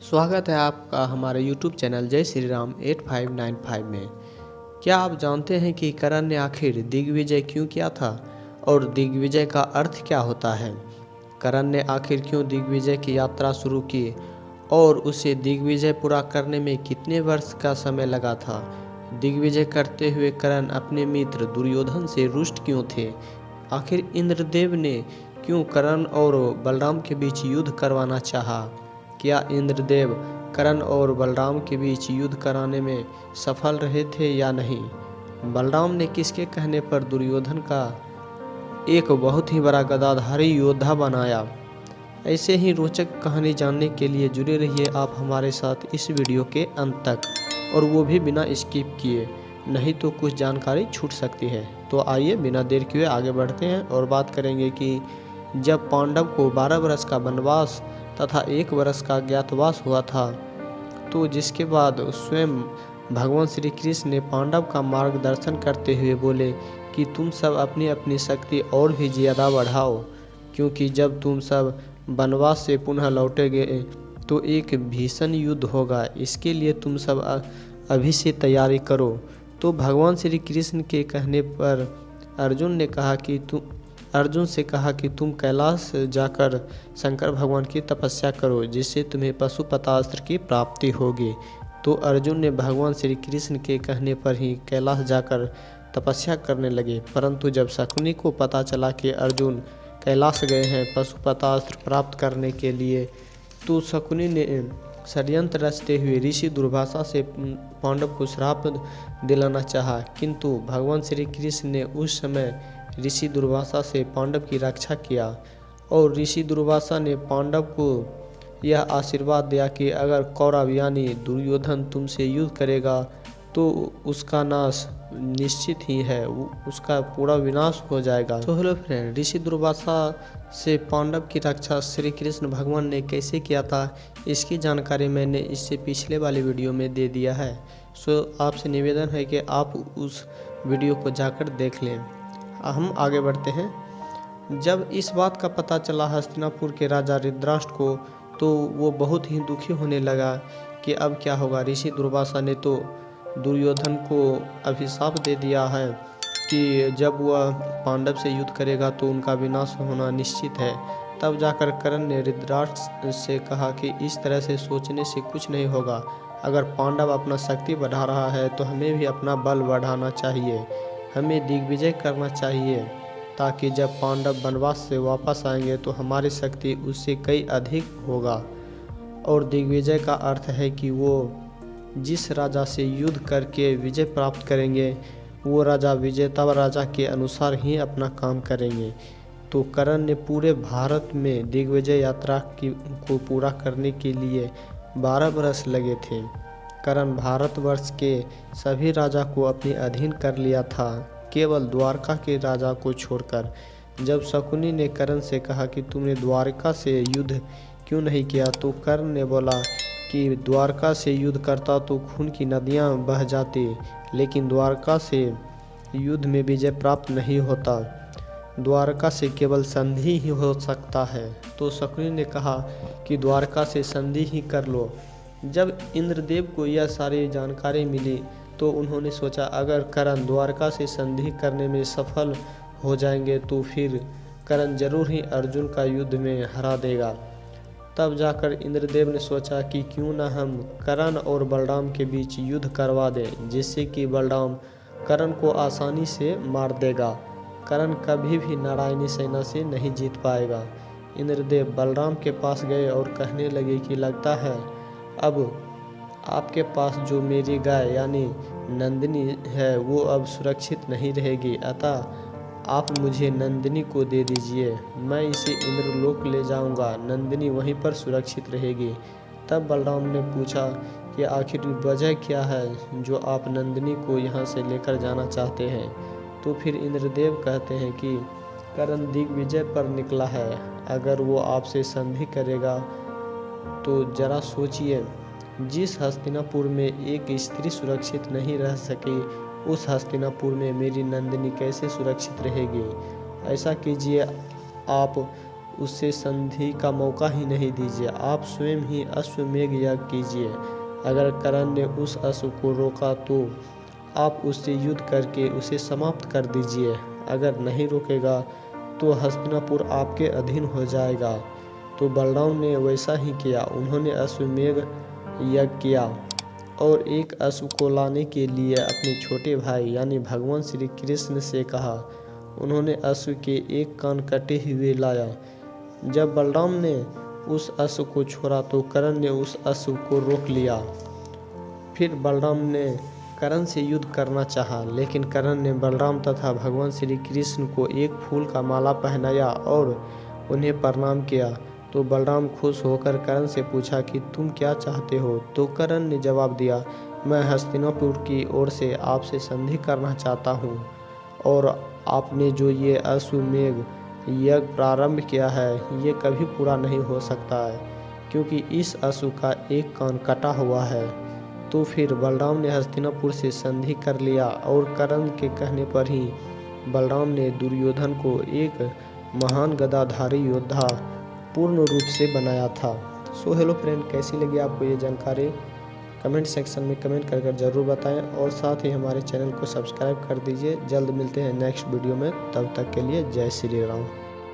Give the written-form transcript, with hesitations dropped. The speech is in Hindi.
स्वागत है आपका हमारे YouTube चैनल जय श्री राम 8595 में। क्या आप जानते हैं कि करण ने आखिर दिग्विजय क्यों किया था और दिग्विजय का अर्थ क्या होता है? करण ने आखिर क्यों दिग्विजय की यात्रा शुरू की और उसे दिग्विजय पूरा करने में कितने वर्ष का समय लगा था? दिग्विजय करते हुए करण अपने मित्र दुर्योधन से रुष्ट क्यों थे? आखिर इंद्रदेव ने क्यों करण और बलराम के बीच युद्ध करवाना चाहा? क्या इंद्रदेव करण और बलराम के बीच युद्ध कराने में सफल रहे थे या नहीं? बलराम ने किसके कहने पर दुर्योधन का एक बहुत ही बड़ा गदाधारी योद्धा बनाया? ऐसे ही रोचक कहानी जानने के लिए जुड़े रहिए आप हमारे साथ इस वीडियो के अंत तक, और वो भी बिना स्किप किए, नहीं तो कुछ जानकारी छूट सकती है। तो आइए बिना देर किए आगे बढ़ते हैं और बात करेंगे कि जब पांडव को 12 वर्ष का वनवास तथा 1 वर्ष का ज्ञातवास हुआ था, तो जिसके बाद स्वयं भगवान श्री कृष्ण ने पांडव का मार्गदर्शन करते हुए बोले कि तुम सब अपनी अपनी शक्ति और भी ज़्यादा बढ़ाओ, क्योंकि जब तुम सब वनवास से पुनः लौटेंगे तो एक भीषण युद्ध होगा। इसके लिए तुम सब अभी से तैयारी करो। तो भगवान श्री कृष्ण के कहने पर अर्जुन से कहा कि तुम कैलाश जाकर शंकर भगवान की तपस्या करो, जिससे तुम्हें पशुपतास्त्र की प्राप्ति होगी। तो अर्जुन ने भगवान श्री कृष्ण के कहने पर ही कैलाश जाकर तपस्या करने लगे। परंतु जब शकुनी को पता चला कि अर्जुन कैलाश गए हैं पशुपतास्त्र प्राप्त करने के लिए, तो शकुनी ने षड्यंत्र रचते हुए ऋषि दुर्वासा से पांडव को श्राप दिलाना चाहा, किंतु भगवान श्री कृष्ण ने उस समय ऋषि दुर्वासा से पांडव की रक्षा किया और ऋषि दुर्वासा ने पांडव को यह आशीर्वाद दिया कि अगर कौरव यानी दुर्योधन तुमसे युद्ध करेगा तो उसका नाश निश्चित ही है, उसका पूरा विनाश हो जाएगा। तो हेलो फ्रेंड, ऋषि दुर्वासा से पांडव की रक्षा श्री कृष्ण भगवान ने कैसे किया था, इसकी जानकारी मैंने इससे पिछले वाले वीडियो में दे दिया है। सो आपसे निवेदन है कि आप उस वीडियो को जाकर देख लें। हम आगे बढ़ते हैं। जब इस बात का पता चला हस्तिनापुर के राजा धृतराष्ट्र को, तो वो बहुत ही दुखी होने लगा कि अब क्या होगा। ऋषि दुर्वासा ने तो दुर्योधन को अभिशाप दे दिया है कि जब वह पांडव से युद्ध करेगा तो उनका विनाश होना निश्चित है। तब जाकर कर्ण ने धृतराष्ट्र से कहा कि इस तरह से सोचने से कुछ नहीं होगा। अगर पांडव अपना शक्ति बढ़ा रहा है तो हमें भी अपना बल बढ़ाना चाहिए, हमें दिग्विजय करना चाहिए, ताकि जब पांडव वनवास से वापस आएंगे तो हमारी शक्ति उससे कई अधिक होगा। और दिग्विजय का अर्थ है कि वो जिस राजा से युद्ध करके विजय प्राप्त करेंगे, वो राजा विजेता राजा के अनुसार ही अपना काम करेंगे। तो कर्ण ने पूरे भारत में दिग्विजय यात्रा को पूरा करने के लिए 12 वर्ष लगे थे। कर्ण भारतवर्ष के सभी राजा को अपने अधीन कर लिया था, केवल द्वारका के राजा को छोड़कर। जब शकुनी ने कर्ण से कहा कि तुमने द्वारका से युद्ध क्यों नहीं किया, तो कर्ण ने बोला कि द्वारका से युद्ध करता तो खून की नदियां बह जाती, लेकिन द्वारका से युद्ध में विजय प्राप्त नहीं होता, द्वारका से केवल संधि ही हो सकता है। तो शकुनी ने कहा कि द्वारका से संधि ही कर लो। जब इंद्रदेव को यह सारी जानकारी मिली तो उन्होंने सोचा अगर कर्ण द्वारका से संधि करने में सफल हो जाएंगे तो फिर कर्ण जरूर ही अर्जुन का युद्ध में हरा देगा। तब जाकर इंद्रदेव ने सोचा कि क्यों न हम कर्ण और बलराम के बीच युद्ध करवा दें, जिससे कि बलराम कर्ण को आसानी से मार देगा। कर्ण कभी भी नारायणी सेना से नहीं जीत पाएगा। इंद्रदेव बलराम के पास गए और कहने लगे कि लगता है अब आपके पास जो मेरी गाय यानी नंदिनी है वो अब सुरक्षित नहीं रहेगी, अतः आप मुझे नंदिनी को दे दीजिए, मैं इसे इंद्रलोक ले जाऊंगा, नंदिनी वहीं पर सुरक्षित रहेगी। तब बलराम ने पूछा कि आखिर वजह क्या है जो आप नंदिनी को यहाँ से लेकर जाना चाहते हैं। तो फिर इंद्रदेव कहते हैं कि कर्ण दिग्विजय पर निकला है, अगर वो आपसे संधि करेगा तो जरा सोचिए, जिस हस्तिनापुर में एक स्त्री सुरक्षित नहीं रह सकी, उस हस्तिनापुर में मेरी नंदिनी कैसे सुरक्षित रहेगी। ऐसा कीजिए, आप उससे संधि का मौका ही नहीं दीजिए। आप स्वयं ही अश्वमेध यज्ञ कीजिए। अगर कर्ण ने उस अश्व को रोका तो आप उससे युद्ध करके उसे समाप्त कर दीजिए। अगर नहीं रोकेगा तो हस्तिनापुर आपके अधीन हो जाएगा। तो बलराम ने वैसा ही किया। उन्होंने अश्वमेध यज्ञ किया और एक अश्व को लाने के लिए अपने छोटे भाई यानी भगवान श्री कृष्ण से कहा। उन्होंने अश्व के एक कान कटे हुए लाया। जब बलराम ने उस अश्व को छोड़ा तो कर्ण ने उस अश्व को रोक लिया। फिर बलराम ने कर्ण से युद्ध करना चाहा, लेकिन कर्ण ने बलराम तथा भगवान श्री कृष्ण को एक फूल का माला पहनाया और उन्हें प्रणाम किया। तो बलराम खुश होकर कर्ण से पूछा कि तुम क्या चाहते हो। तो कर्ण ने जवाब दिया, मैं हस्तिनापुर की ओर से आपसे संधि करना चाहता हूँ और आपने जो ये अश्वमेध यज्ञ प्रारंभ किया है ये कभी पूरा नहीं हो सकता है, क्योंकि इस अश्व का एक कान कटा हुआ है। तो फिर बलराम ने हस्तिनापुर से संधि कर लिया और कर्ण के कहने पर ही बलराम ने दुर्योधन को एक महान गदाधारी योद्धा पूर्ण रूप से बनाया था। सो हेलो फ्रेंड, कैसी लगी आपको ये जानकारी कमेंट सेक्शन में कमेंट कर ज़रूर बताएं और साथ ही हमारे चैनल को सब्सक्राइब कर दीजिए। जल्द मिलते हैं नेक्स्ट वीडियो में, तब तक के लिए जय श्री राम।